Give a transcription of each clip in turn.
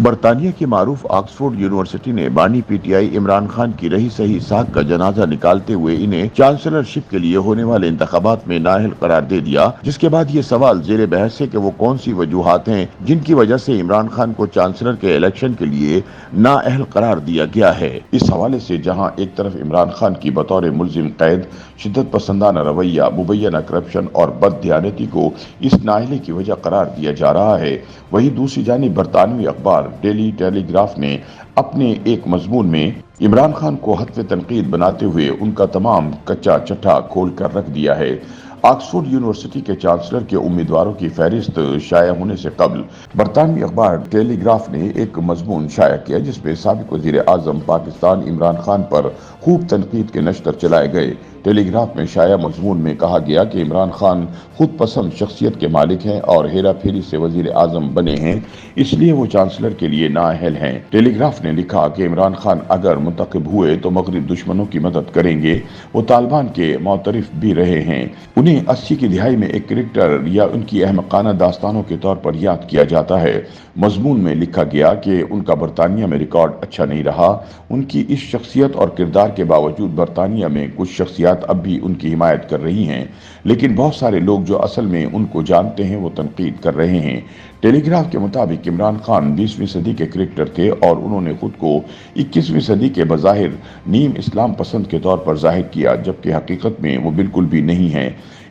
برطانیہ کی معروف آکسفورڈ یونیورسٹی نے بانی P T I Imran Khan کی رہی سہی ساکھ کا جنازہ نکالتے ہوئے انہیں چانسلرشپ کے لیے ہونے والے انتخابات میں نااہل قرار دے دیا، جس کے بعد یہ سوال زیر بحث ہے کہ وہ کون سی وجوہات ہیں جن کی وجہ سے عمران خان کو چانسلر کے الیکشن کے لیے نااہل قرار دیا گیا ہے۔ اس حوالے سے جہاں ایک طرف عمران خان کی بطور ملزم قید، شدت پسندانہ رویہ، مبینہ کرپشن اور بد دیانتی کو اس نااہلی کی وجہ قرار دیا جا رہا ہے، وہیں دوسری جانب برطانوی اخبار ڈیلی ٹیلی گراف نے اپنے ایک مضمون میں عمران خان کو ہدف تنقید بناتے ہوئے ان کا تمام کچا چٹھا کھول کر رکھ دیا ہے۔ آکسفورڈ یونیورسٹی کے چانسلر کے امیدواروں کی فہرست شائع ہونے سے قبل برطانوی اخبار ٹیلی گراف نے ایک مضمون شائع کیا جس میں سابق وزیر اعظم پاکستان عمران خان پر خوب تنقید کے نشتر چلائے گئے۔ ٹیلی گراف میں شائع مضمون میں کہا گیا کہ عمران خان خود پسند شخصیت کے مالک ہیں اور ہیرا پھیری سے وزیر اعظم بنے ہیں، اس لیے وہ چانسلر کے لیے نااہل ہیں۔ ٹیلی گراف نے لکھا کہ عمران خان اگر منتخب ہوئے تو مغرب دشمنوں کی مدد کریں گے، وہ طالبان کے معترف بھی رہے ہیں۔ انہیں 80 کی دہائی میں ایک کرکٹر یا ان کی احمقانہ داستانوں کے طور پر یاد کیا جاتا ہے۔ مضمون میں لکھا گیا کہ ان کا برطانیہ میں ریکارڈ اچھا نہیں رہا۔ ان کی اس شخصیت اور کردار کے باوجود برطانیہ میں کچھ شخصیات اب بھی ان کی حمایت کر رہی ہیں، لیکن بہت سارے لوگ جو اصل میں ان کو جانتے ہیں وہ تنقید کر رہے ہیں۔ ٹیلی گراف کے مطابق عمران خان 20ویں صدی کے کرکٹر تھے اور انہوں نے خود کو 21ویں صدی کے بظاہر نیم اسلام پسند کے طور پر ظاہر کیا، جبکہ حقیقت میں وہ بالکل بھی نہیں ہیں۔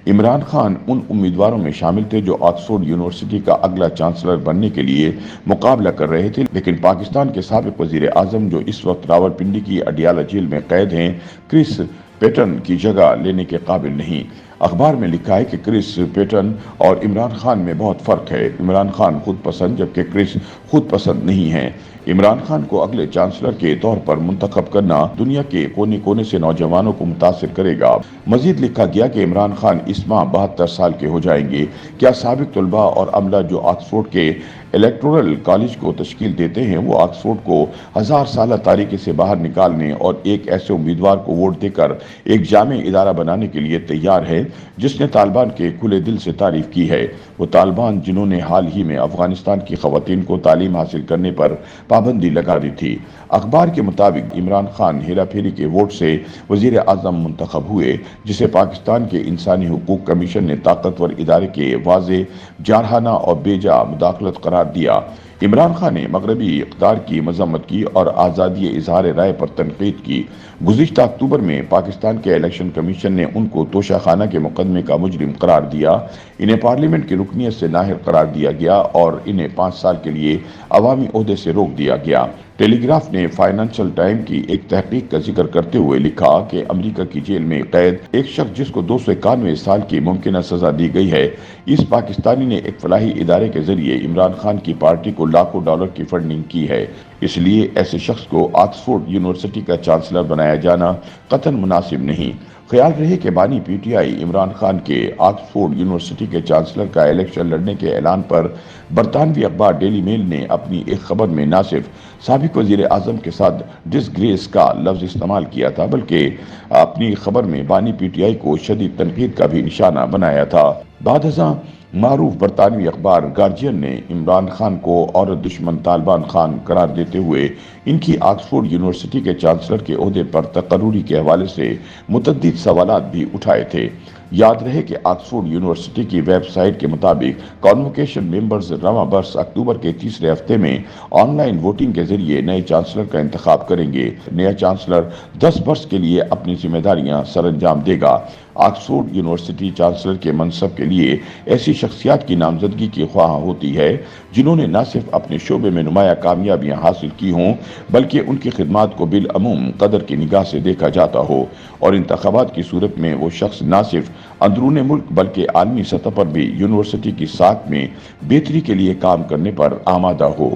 عمران خان ان امیدواروں میں شامل تھے جو آکسفورڈ یونیورسٹی کا اگلا چانسلر بننے کے لیے مقابلہ کر رہے تھے، لیکن پاکستان کے سابق وزیر اعظم جو اس وقت راولپنڈی کی اڈیالہ جیل میں قید ہیں، کرس پیٹن کی جگہ لینے کے قابل نہیں۔ اخبار میں لکھا ہے کہ کرس پیٹن اور عمران خان میں بہت فرق ہے۔ عمران خان خود پسند جبکہ کرس خود پسند نہیں ہیں۔ عمران خان کو اگلے چانسلر کے طور پر منتخب کرنا دنیا کے کونے کونے سے نوجوانوں کو متاثر کرے گا۔ مزید لکھا گیا کہ عمران خان اس ماہ 72 سال کے ہو جائیں گے۔ کیا سابق طلباء اور عملہ جو آکسفورڈ کے الیکٹورل کالج کو تشکیل دیتے ہیں وہ آکسفورڈ کو 1000 سالہ تاریکی سے باہر نکالنے اور ایک ایسے امیدوار کو ووٹ دے کر ایک جامع ادارہ بنانے کے لیے تیار ہے جس نے طالبان کے کھلے دل سے تعریف کی ہے؟ وہ طالبان جنہوں نے حال ہی میں افغانستان کی خواتین کو تعلیم حاصل کرنے پر پابندی لگا دی تھی۔ اخبار کے مطابق عمران خان ہیرا پھیری کے ووٹ سے وزیر اعظم منتخب ہوئے، جسے پاکستان کے انسانی حقوق کمیشن نے طاقتور ادارے کے واضح، جارحانہ اور بے جا مداخلت قرار دیا۔ عمران خان نے مغربی اقدار کی مذمت کی اور آزادی اظہار رائے پر تنقید کی۔ گزشتہ اکتوبر میں پاکستان کے الیکشن کمیشن نے ان کو توشہ خانہ کے مقدمے کا مجرم قرار دیا۔ انہیں پارلیمنٹ کی رکنیت سے نااہل قرار دیا گیا اور انہیں 5 سال کے لیے عوامی عہدے سے روک دیا گیا۔ ٹیلی گراف نے فائنانشل ٹائم کی ایک تحقیق کا ذکر کرتے ہوئے لکھا کہ امریکہ کی جیل میں قید ایک شخص جس کو 291 سال کی ممکنہ سزا دی گئی ہے، اس پاکستانی نے ایک فلاحی ادارے کے ذریعے عمران خان کی پارٹی کو لاکھوں ڈالر کی فنڈنگ کی ہے۔ اس لیے ایسے شخص کو آکسفورڈ یونیورسٹی کا چانسلر بنایا جانا قطعاً مناسب نہیں۔ خیال رہے کہ بانی P T I Imran Khan کے آکسفورڈ یونیورسٹی کے چانسلر کا الیکشن لڑنے کے اعلان پر برطانوی اخبار ڈیلی میل نے اپنی ایک خبر میں نہ صرف سابق وزیر اعظم کے ساتھ ڈس گریس کا لفظ استعمال کیا تھا بلکہ اپنی خبر میں بانی پی ٹی آئی کو شدید تنقید کا بھی نشانہ بنایا تھا۔ بعد ازاں معروف برطانوی اخبار گارجین نے عمران خان کو عورت دشمن طالبان خان قرار دیتے ہوئے ان کی آکسفورڈ یونیورسٹی کے چانسلر کے عہدے پر تقرری کے حوالے سے متعدد سوالات بھی اٹھائے تھے۔ یاد رہے کہ آکسفورڈ یونیورسٹی کی ویب سائٹ کے مطابق کانوکیشن ممبرز رواں برس اکتوبر کے تیسرے ہفتے میں آن لائن ووٹنگ کے ذریعے نئے چانسلر کا انتخاب کریں گے۔ نیا چانسلر 10 برس کے لیے اپنی ذمہ داریاں سر انجام دے گا۔ آکسفورڈ یونیورسٹی چانسلر کے منصب کے لیے ایسی شخصیات کی نامزدگی کی خواہاں ہوتی ہے جنہوں نے نہ صرف اپنے شعبے میں نمایاں کامیابیاں حاصل کی ہوں بلکہ ان کی خدمات کو بالعموم قدر کی نگاہ سے دیکھا جاتا ہو، اور انتخابات کی صورت میں وہ شخص نہ صرف اندرون ملک بلکہ عالمی سطح پر بھی یونیورسٹی کی ساکھ میں بہتری کے لیے کام کرنے پر آمادہ ہو۔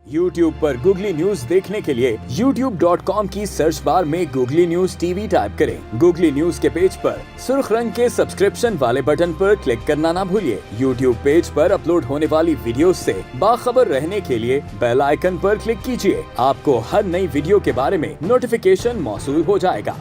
یوٹیوب پر گوگلی نیوز دیکھنے کے لیے youtube.com کی سرچ بار میں googly news T V type کریں۔ گوگلی نیوز کے پیج پر سرخ رنگ کے سبسکرپشن والے بٹن پر کلک کرنا نہ بھولیے۔ یوٹیوب پیج پر اپلوڈ ہونے والی ویڈیوز سے باخبر رہنے کے لیے بیل آئیکن پر کلک کیجیے۔ آپ کو ہر نئی ویڈیو کے بارے میں نوٹیفیکیشن موصول ہو جائے گا۔